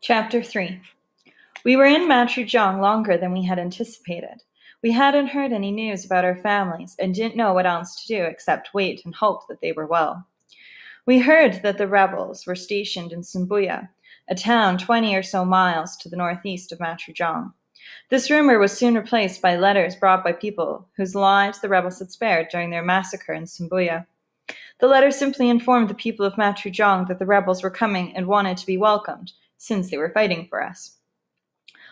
Chapter 3. We were in Matrujiang longer than we had anticipated. We hadn't heard any news about our families and didn't know what else to do except wait and hope that they were well. We heard that the rebels were stationed in Sumbuya, a town 20 or so miles to the northeast of Matrujiang. This rumor was soon replaced by letters brought by people whose lives the rebels had spared during their massacre in Sumbuya. The letters simply informed the people of Matrujiang that the rebels were coming and wanted to be welcomed, since they were fighting for us.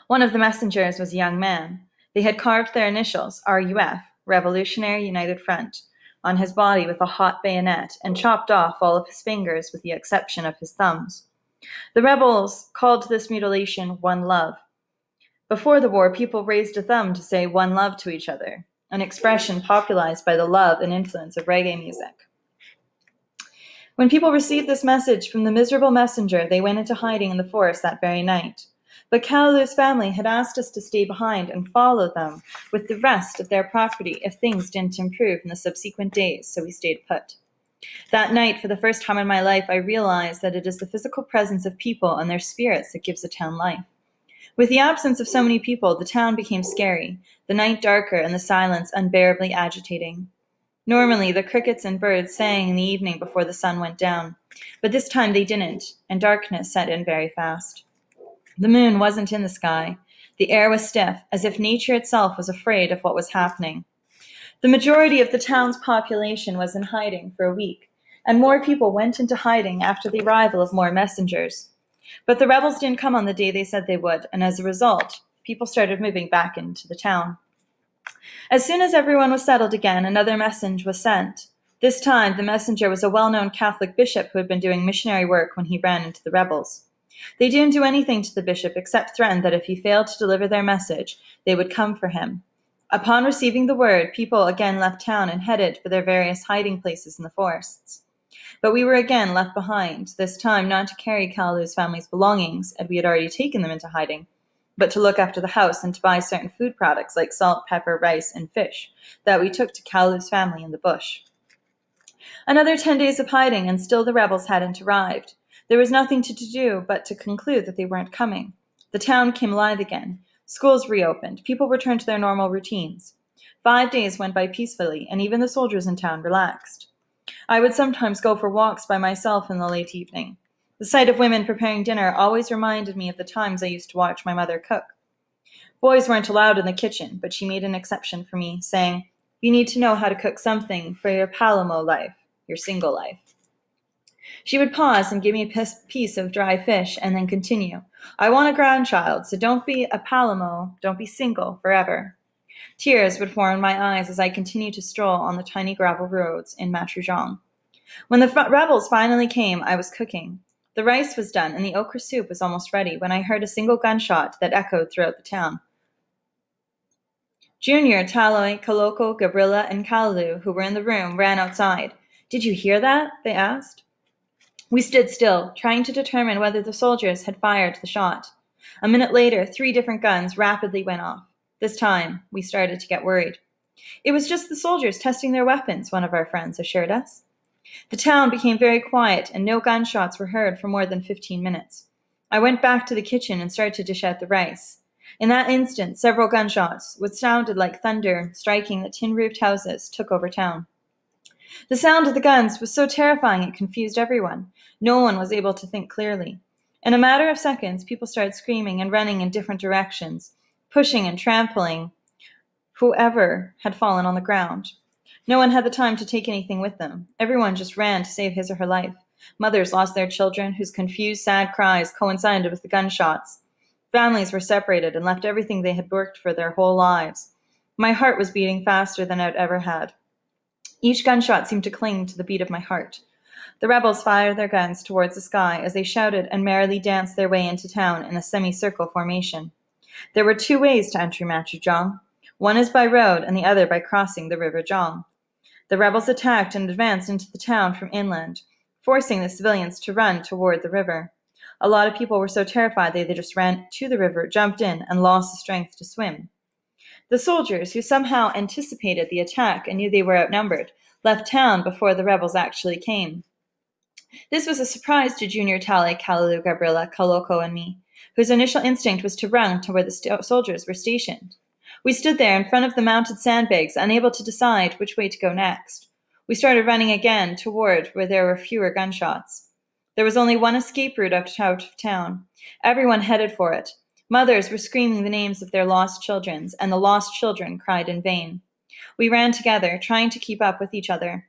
One of the messengers was a young man. They had carved their initials, RUF, Revolutionary United Front, on his body with a hot bayonet and chopped off all of his fingers with the exception of his thumbs. The rebels called this mutilation One Love. Before the war, people raised a thumb to say One Love to each other, an expression popularized by the love and influence of reggae music. When people received this message from the miserable messenger, they went into hiding in the forest that very night. But Kalu's family had asked us to stay behind and follow them with the rest of their property if things didn't improve in the subsequent days, so we stayed put. That night, for the first time in my life, I realized that it is the physical presence of people and their spirits that gives a town life. With the absence of so many people, the town became scary, the night darker and the silence unbearably agitating. Normally, the crickets and birds sang in the evening before the sun went down, but this time they didn't, and darkness set in very fast. The moon wasn't in the sky. The air was stiff, as if nature itself was afraid of what was happening. The majority of the town's population was in hiding for a week, and more people went into hiding after the arrival of more messengers. But the rebels didn't come on the day they said they would, and as a result, people started moving back into the town. As soon as everyone was settled again, another message was sent. This time, the messenger was a well-known Catholic bishop who had been doing missionary work when he ran into the rebels. They didn't do anything to the bishop except threaten that if he failed to deliver their message, they would come for him. Upon receiving the word, people again left town and headed for their various hiding places in the forests. But we were again left behind, this time not to carry Kalu's family's belongings, as we had already taken them into hiding, but to look after the house and to buy certain food products like salt, pepper, rice, and fish that we took to Kalu's family in the bush. Another 10 days of hiding, and still the rebels hadn't arrived. There was nothing to do but to conclude that they weren't coming. The town came alive again. Schools reopened. People returned to their normal routines. 5 days went by peacefully, and even the soldiers in town relaxed. I would sometimes go for walks by myself in the late evening. The sight of women preparing dinner always reminded me of the times I used to watch my mother cook. Boys weren't allowed in the kitchen, but she made an exception for me, saying, "You need to know how to cook something for your Palamo life, your single life." She would pause and give me a piece of dry fish and then continue, "I want a grandchild, so don't be a Palamo, don't be single forever." Tears would form in my eyes as I continued to stroll on the tiny gravel roads in Matrujiang. When the rebels finally came, I was cooking. The rice was done and the okra soup was almost ready when I heard a single gunshot that echoed throughout the town. Junior, Taloi, Kaloko, Gabrilla, and Kalu, who were in the room, ran outside. "Did you hear that?" they asked. We stood still, trying to determine whether the soldiers had fired the shot. A minute later, 3 different guns rapidly went off. This time, we started to get worried. "It was just the soldiers testing their weapons," one of our friends assured us. The town became very quiet, and no gunshots were heard for more than 15 minutes. I went back to the kitchen and started to dish out the rice. In that instant, several gunshots, which sounded like thunder striking the tin-roofed houses, took over town. The sound of the guns was so terrifying it confused everyone. No one was able to think clearly. In a matter of seconds, people started screaming and running in different directions, pushing and trampling whoever had fallen on the ground. No one had the time to take anything with them. Everyone just ran to save his or her life. Mothers lost their children, whose confused, sad cries coincided with the gunshots. Families were separated and left everything they had worked for their whole lives. My heart was beating faster than it ever had. Each gunshot seemed to cling to the beat of my heart. The rebels fired their guns towards the sky as they shouted and merrily danced their way into town in a semicircle formation. There were 2 ways to enter Matrujiang. One is by road and the other by crossing the river Jiang. The rebels attacked and advanced into the town from inland, forcing the civilians to run toward the river. A lot of people were so terrified they just ran to the river, jumped in, and lost the strength to swim. The soldiers, who somehow anticipated the attack and knew they were outnumbered, left town before the rebels actually came. This was a surprise to Junior, Tally, Callaloo, Gabriella, Kaloko, and me, whose initial instinct was to run to where the soldiers were stationed. We stood there in front of the mounted sandbags, unable to decide which way to go next. We started running again toward where there were fewer gunshots. There was only one escape route out of town. Everyone headed for it. Mothers were screaming the names of their lost children, and the lost children cried in vain. We ran together, trying to keep up with each other.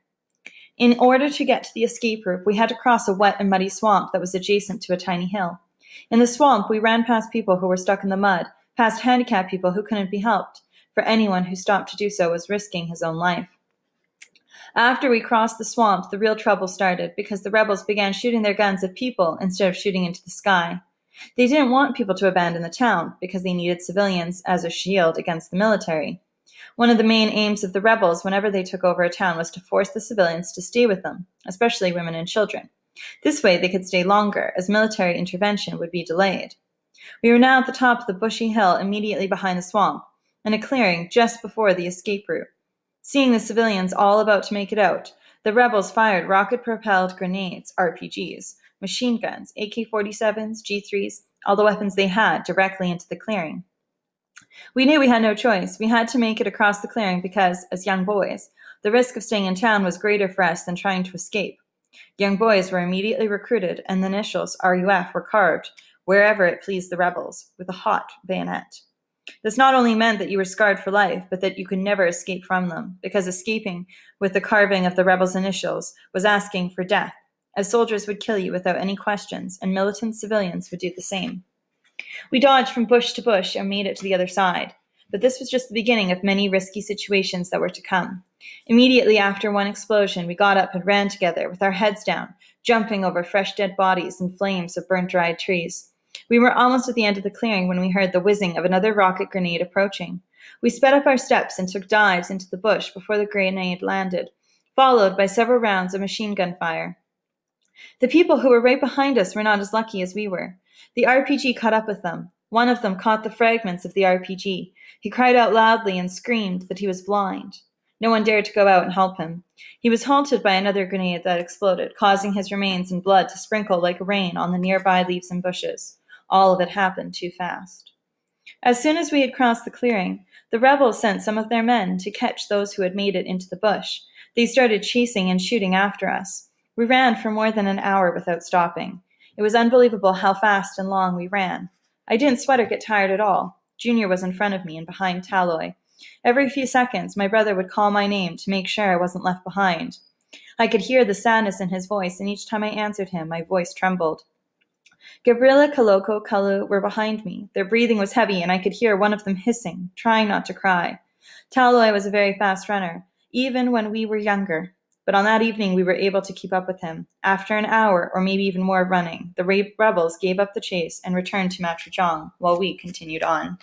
In order to get to the escape route, we had to cross a wet and muddy swamp that was adjacent to a tiny hill. In the swamp, we ran past people who were stuck in the mud, past handicapped people who couldn't be helped, for anyone who stopped to do so was risking his own life. After we crossed the swamp, the real trouble started because the rebels began shooting their guns at people instead of shooting into the sky. They didn't want people to abandon the town because they needed civilians as a shield against the military. One of the main aims of the rebels whenever they took over a town was to force the civilians to stay with them, especially women and children. This way they could stay longer, as military intervention would be delayed. We were now at the top of the bushy hill immediately behind the swamp, in a clearing just before the escape route. Seeing the civilians all about to make it out, the rebels fired rocket-propelled grenades, RPGs, machine guns, AK-47s, G3s, all the weapons they had directly into the clearing. We knew we had no choice. We had to make it across the clearing because, as young boys, the risk of staying in town was greater for us than trying to escape. Young boys were immediately recruited, and the initials RUF were carved wherever it pleased the rebels, with a hot bayonet. This not only meant that you were scarred for life, but that you could never escape from them, because escaping with the carving of the rebels' initials was asking for death, as soldiers would kill you without any questions, and militant civilians would do the same. We dodged from bush to bush and made it to the other side, but this was just the beginning of many risky situations that were to come. Immediately after one explosion, we got up and ran together with our heads down, jumping over fresh dead bodies and flames of burnt dried trees. We were almost at the end of the clearing when we heard the whizzing of another rocket grenade approaching. We sped up our steps and took dives into the bush before the grenade landed, followed by several rounds of machine gun fire. The people who were right behind us were not as lucky as we were. The RPG caught up with them. One of them caught the fragments of the RPG. He cried out loudly and screamed that he was blind. No one dared to go out and help him. He was halted by another grenade that exploded, causing his remains and blood to sprinkle like rain on the nearby leaves and bushes. All of it happened too fast. As soon as we had crossed the clearing, the rebels sent some of their men to catch those who had made it into the bush. They started chasing and shooting after us. We ran for more than an hour without stopping. It was unbelievable how fast and long we ran. I didn't sweat or get tired at all. Junior was in front of me and behind Talloy. Every few seconds, my brother would call my name to make sure I wasn't left behind. I could hear the sadness in his voice, and each time I answered him, my voice trembled. Gabriella, Kaloko, Kalu were behind me. Their breathing was heavy, and I could hear one of them hissing, trying not to cry. Talloy was a very fast runner, even when we were younger. But on that evening, we were able to keep up with him. After an hour, or maybe even more of running, the rebels gave up the chase and returned to Matrajong, while we continued on.